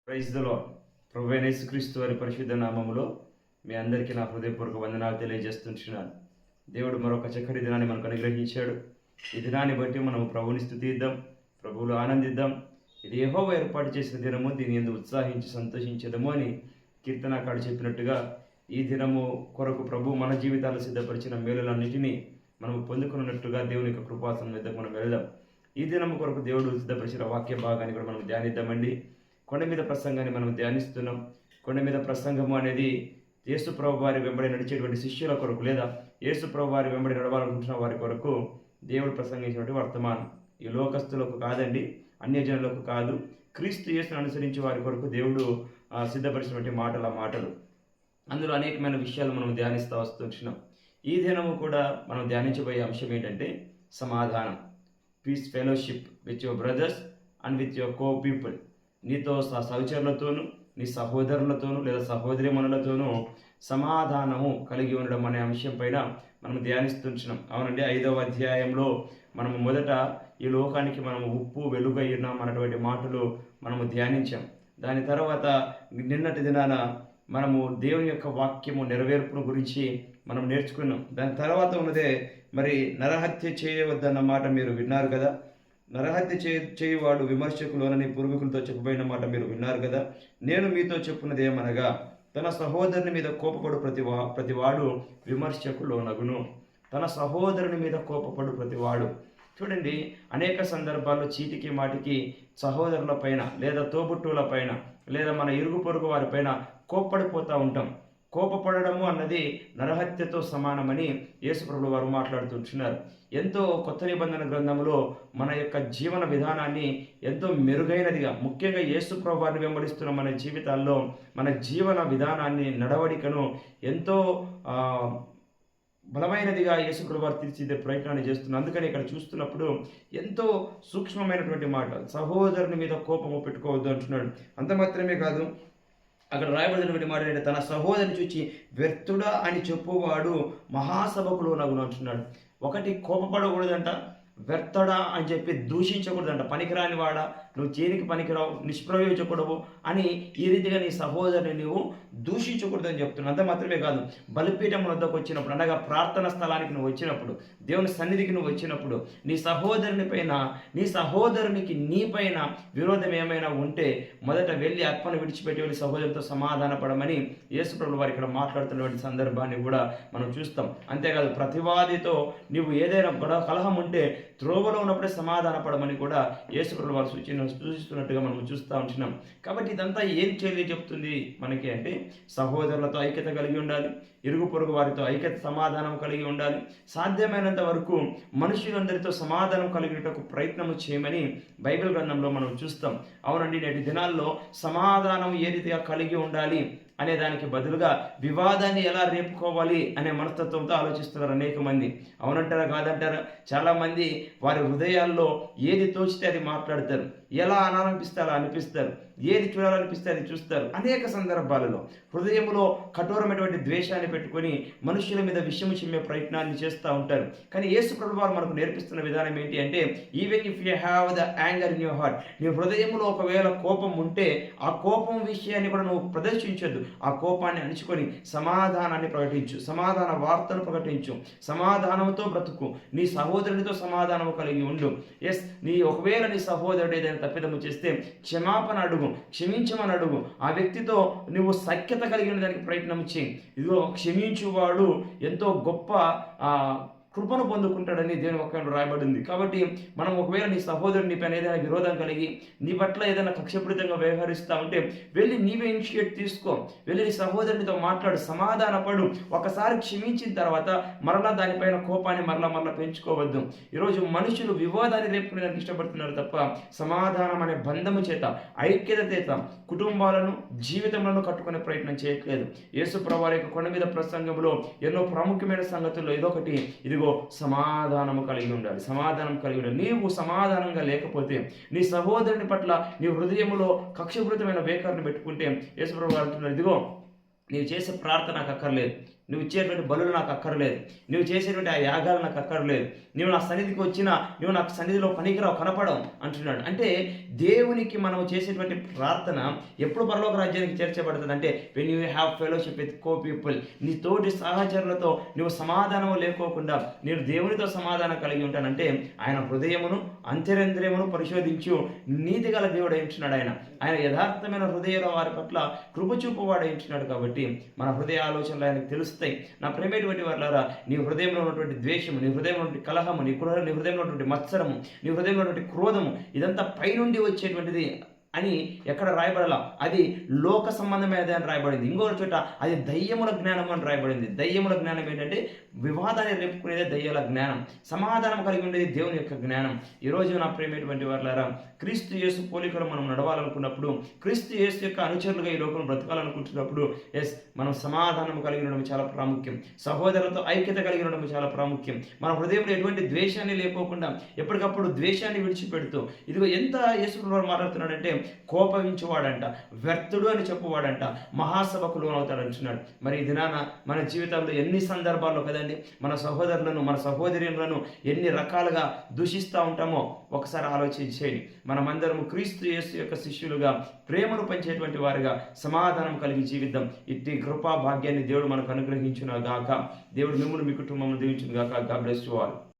Praise the lord. ప్రభువైన యేసుక్రీస్తు వారి పరిశుద్ధ నామములో మీ అందరికీ నా హృదయపూర్వక వందనాలు తెలియజేస్తుంటున్నాను. దేవుడు మరొక చక్కటి దినాన్ని మనకు అనుగ్రహించాడు. ఈ దినాన్ని బట్టి మనం ప్రభువుని స్తుతిద్దాం, ప్రభువులో ఆనందిద్దాం. ఇది యెహోవా ఏర్పాటు చేసిన దినము, దీని యందు ఉత్సాహించి సంతోషించదము అని కీర్తనకారుడు చెప్పినట్టుగా ఈ దినము కొరకు ప్రభు మన జీవితాలు సిద్ధపరిచిన మేలులన్నిటినీ మనం పొందుకున్నట్టుగా దేవుని యొక్క కృపాసనం మీద మనం వెళ్దాం. ఈ దినము కొరకు దేవుడు సిద్ధపరిచిన వాక్య భాగాన్ని కూడా మనం ధ్యానిద్దామండి. కొండ మీద ప్రసంగాన్ని మనం ధ్యానిస్తున్నాం. కొండ మీద ప్రసంగము అనేది యేసు ప్రభు వారి వెంబడి నడిచేటువంటి శిష్యుల కొరకు, లేదా యేసు ప్రభు వారి వెంబడి నడవాలనుకుంటున్న వారి కొరకు దేవుడు ప్రసంగించినటువంటి వర్తమానం. ఈ లోకస్తులకు కాదండి, అన్యజనులకు కాదు, క్రీస్తు యేసును అనుసరించి వారి కొరకు దేవుడు సిద్ధపరిచినటువంటి మాటలు. అందులో అనేకమైన విషయాలు మనం ధ్యానిస్తూ వస్తున్నాం. ఈ దినము కూడా మనం ధ్యానించబోయే అంశం ఏంటంటే సమాధానం, peace fellowship with your brothers and with your co people. నీతో సహచరులతోనూ, నీ సహోదరులతోనూ లేదా సహోదరిమణులతోనూ సమాధానము కలిగి ఉండడం అనే అంశం పైన మనం ధ్యానిస్తున్నాం. అవునండి, 5వ అధ్యాయంలో మనము మొదట ఈ లోకానికి మనము ఉప్పు వెలుగై ఉన్నాం అన్నటువంటి మాటలు మనము ధ్యానించాం. దాని తర్వాత నిన్నటి దినాన మనము దేవుని యొక్క వాక్యము నెరవేర్పును గురించి మనం నేర్చుకున్నాం. దాని తర్వాత ఉన్నదే మరి నరహత్య చేయవద్దన్న మాట మీరు విన్నారు కదా. నరహత్య చేయువాడు విమర్శకులోనని పూర్వీకులతో చెప్పబడిన మాట మీరు విన్నారు కదా. నేను మీతో చెప్పున్నది ఏమనగా, తన సహోదరుని మీద కోపపడు ప్రతివాడు విమర్శకు లోనగును. తన సహోదరుని మీద కోపపడు ప్రతివాడు. చూడండి, అనేక సందర్భాల్లో చీటికి మాటికి సహోదరుల పైన లేదా తోబుట్టువుల పైన లేదా మన ఇరుగు పొరుగు వారి పైన కోప్పడిపోతూ ఉంటాం. కోపపడము అన్నది నరహత్యతో సమానమని యేసుప్రభువు వారు మాట్లాడుతుంటున్నారు. ఎంతో కొత్త నిబంధన గ్రంథంలో మన యొక్క జీవన విధానాన్ని ఎంతో మెరుగైనదిగా, ముఖ్యంగా యేసుప్రభువు వారిని వెంబడిస్తున్న మన జీవితాల్లో మన జీవన విధానాన్ని, నడవడికను ఎంతో బలమైనదిగా యేసుప్రభువు వారు తీర్చిదిద్దే ప్రయత్నాన్ని చేస్తున్నారు. అందుకని ఇక్కడ చూస్తున్నప్పుడు ఎంతో సూక్ష్మమైనటువంటి మాట, సహోదరుని మీద కోపము పెట్టుకోవద్దు అంటున్నాడు. అంత మాత్రమే కాదు, అక్కడ రాయబడినటువంటి మాట ఏంటంటే, తన సహోదరిని చూచి వ్యర్థుడా అని చెప్పువాడు మహాసభకు లోనగును అంటున్నాడు. ఒకటి, కోపపడకూడదంట, వ్యర్థడా అని చెప్పి దూషించకూడదంట. పనికిరాని వాడా, నువ్వు చేనికి పనికిరావు, నిష్ప్రయోజకుడవు అని ఈ రీతిగా నీ సహోదరుని నువ్వు దూషించకూడదని చెప్తున్నావు. అంత మాత్రమే కాదు, బలిపీఠం వద్దకు వచ్చినప్పుడు, అనగా ప్రార్థన స్థలానికి నువ్వు వచ్చినప్పుడు, దేవుని సన్నిధికి నువ్వు వచ్చినప్పుడు, నీ సహోదరుని పైన, నీ సహోదరునికి నీ పైన విరోధం ఏమైనా ఉంటే మొదట వెళ్ళి అర్పణ విడిచిపెట్టి వెళ్ళి సహోదరుతో సమాధాన పడమని యేసుప్రభువు వారు ఇక్కడ మాట్లాడుతున్నటువంటి సందర్భాన్ని కూడా మనం చూస్తాం. అంతేకాదు, ప్రతివాదితో నీవు ఏదైనా గొడవ కలహం ఉంటే త్రోవలో ఉన్నప్పుడే సమాధాన పడమని కూడా యేసుప్రభువు వారు సూచిస్తున్నట్టుగా మనం చూస్తూ ఉంటున్నాం. కాబట్టి ఇదంతా ఏం చెప్తుంది మనకి అంటే, సహోదరులతో ఐక్యత కలిగి ఉండాలి, ఇరుగు పొరుగు వారితో ఐక్యత సమాధానం కలిగి ఉండాలి, సాధ్యమైనంత వరకు మనుషులందరితో సమాధానం కలిగినటకు ప్రయత్నం చేయమని బైబిల్ గ్రంథంలో మనం చూస్తాం. అవునండి, నేటి దినాల్లో సమాధానం ఏ రీతిగా కలిగి ఉండాలి అనే దానికి బదులుగా వివాదాన్ని ఎలా రేపుకోవాలి అనే మనస్తత్వంతో ఆలోచిస్తున్నారు అనేక మంది. అవునంటారా కాదంటారా? చాలామంది వారి హృదయాల్లో ఏది తోచితే అది మాట్లాడతారు, ఎలా అనాలనిపిస్తే అలా అనిపిస్తారు, ఏది చూడాలనిపిస్తే అది చూస్తారు. అనేక సందర్భాలలో హృదయంలో కఠోరమైనటువంటి ద్వేషాన్ని పెట్టుకొని మనుషుల మీద విషము చిమ్మే ప్రయత్నాన్ని చేస్తూ ఉంటారు. కానీ యేసుప్రభువు వారు మనకు నేర్పిస్తున్న విధానం ఏంటి అంటే, even if you have the anger in your heart, నీ హృదయంలో ఒకవేళ కోపం ఉంటే ఆ కోపం విషయాన్ని కూడా నువ్వు ప్రదర్శించొద్దు. ఆ కోపాన్ని అణుచుకొని సమాధానాన్ని ప్రకటించు, సమాధాన వార్తను ప్రకటించు, సమాధానంతో బ్రతుకు, నీ సహోదరుడితో సమాధానము కలిగి ఉండు. ఒకవేళ నీ సహోదరుడు ఏదైనా తప్పిదము చేస్తే క్షమాపణ అడుగు, క్షమించమని అడుగు. ఆ వ్యక్తితో నువ్వు సఖ్యత కలిగిన దానికి ప్రయత్నం చేయి. ఇదిగో క్షమించువాడు ఎంతో గొప్ప కృపను పొందుకుంటాడని దేవుని వాక్యంలో రాయబడింది. కాబట్టి మనం ఒకవేళ నీ సహోదరుని పైన ఏదైనా విరోధం కలిగి నీ పట్ల ఏదైనా కక్షపూరితంగా వ్యవహరిస్తూ ఉంటే వెళ్ళి నీవే ఇనిషియేట్ తీసుకో, వెళ్ళి నీ సహోదరునితో మాట్లాడు, సమాధాన పడు. ఒకసారి క్షమించిన తర్వాత మరలా దానిపైన కోపాన్ని మరలా పెంచుకోవద్దు. ఈరోజు మనుషులు వివాదాన్ని రేపుకునేదానికి ఇష్టపడుతున్నారు తప్ప సమాధానం అనే బంధము చేత, ఐక్యత చేత కుటుంబాలను, జీవితంలో కట్టుకునే ప్రయత్నం చేయట్లేదు. యేసుప్రభువు వారి యొక్క కొండ మీద ప్రసంగంలో ఎన్నో ప్రాముఖ్యమైన సంగతుల్లో ఇదొకటి. ఇదిగో సమాధానము కలిగి ఉండాలి, సమాధానం కలిగి ఉండాలి. నీవు సమాధానంగా లేకపోతే, నీ సహోదరుని పట్ల నీ హృదయంలో కక్షపూరితమైన వేకాలను పెట్టుకుంటే యేసుప్రభువు వారు అంటున్నారు, ఇదిగో నీవు చేసే ప్రార్థన నాకు అక్కర్లేదు, నువ్వు ఇచ్చేటువంటి బలులు నాకు అక్కర్లేదు, నువ్వు చేసేటువంటి ఆ యాగాలు నాకు అక్కర్లేదు, నువ్వు నా సన్నిధికి వచ్చినా నువ్వు నాకు సన్నిధిలో పనికిరావు, కనపడవు అంటున్నాడు. అంటే దేవునికి మనం చేసేటువంటి ప్రార్థన ఎప్పుడు పరలోక రాజ్యానికి చేర్చబడుతుంది అంటే when you have fellowship with co people, నీ తోటి సహచరులతో నువ్వు సమాధానం లేకోకుండా నేను దేవునితో సమాధానం కలిగి ఉంటానంటే ఆయన హృదయమును అంతరంద్రియమును పరిశోధించు నీతి గల దేవుడు ఎంచున్నాడు. ఆయన యథార్థమైన హృదయాల వారి పట్ల కృప చూపువాడు ఎంచున్నాడు. కాబట్టి మన హృదయ ఆలోచనలు ఆయనకు తెలుస్తాయి. నా ప్రేమటువంటి వారులారా, నీ హృదయంలో ఉన్నటువంటి ద్వేషము, నీ హృదయంలో ఉన్నటువంటి కలహము, నీ హృదయంలో ఉన్నటువంటి మత్సరము, నీ హృదయంలో ఉన్నటువంటి క్రోధము, ఇదంతా పైనుండి వచ్చేటువంటిది అని ఎక్కడ రాయబడాల, అది లోక సంబంధమైనది అని రాయబడింది. ఇంకొక చోట అది దయ్యముల జ్ఞానం అని రాయబడింది. దయ్యముల జ్ఞానం ఏంటంటే వివాదాన్ని రేపుకునేదే దయ్యాల జ్ఞానం, సమాధానం కలిగి ఉండేది దేవుని యొక్క జ్ఞానం. ఈరోజు నా ప్రేమటువంటి వారులారా, క్రీస్తు యేసు పోలికలు మనం నడవాలనుకున్నప్పుడు, క్రీస్తు యేసు యొక్క అనుచరులుగా ఈ లోకం బ్రతకాలనుకుంటున్నప్పుడు మనం సమాధానం కలిగి ఉండడం చాలా ప్రాముఖ్యం, సహోదరులతో ఐక్యత కలిగి ఉండడం చాలా ప్రాముఖ్యం. మన హృదయంలో ఎటువంటి ద్వేషాన్ని లేకోకుండా ఎప్పటికప్పుడు ద్వేషాన్ని విడిచిపెడుతూ, ఇదిగో ఎంత యేసు మాట్లాడుతున్నాడంటే కోపగించువాడంట, వ్యర్థుడు అని చెప్పువాడంట, మహాసభకు లోనవుతాడు అంటున్నాడు. మరి ఈ దినాన మన జీవితంలో ఎన్ని సందర్భాల్లో కదండి మన సహోదరులను, మన సహోదరులను ఎన్ని రకాలుగా దూషిస్తూ ఉంటామో ఒకసారి ఆలోచించేయండి. మనమందరము క్రీస్తు యేసు యొక్క శిష్యులుగా ప్రేమను పంచేటువంటి వారిగా సమాధానం కలిగి జీవిద్దాం. ఇట్టి కృపా భాగ్యాన్ని దేవుడు మనకు అనుగ్రహించును గాక. దేవుడు మిమ్మల్ని మీ కుటుంబం దీవించును గాక. God bless you all.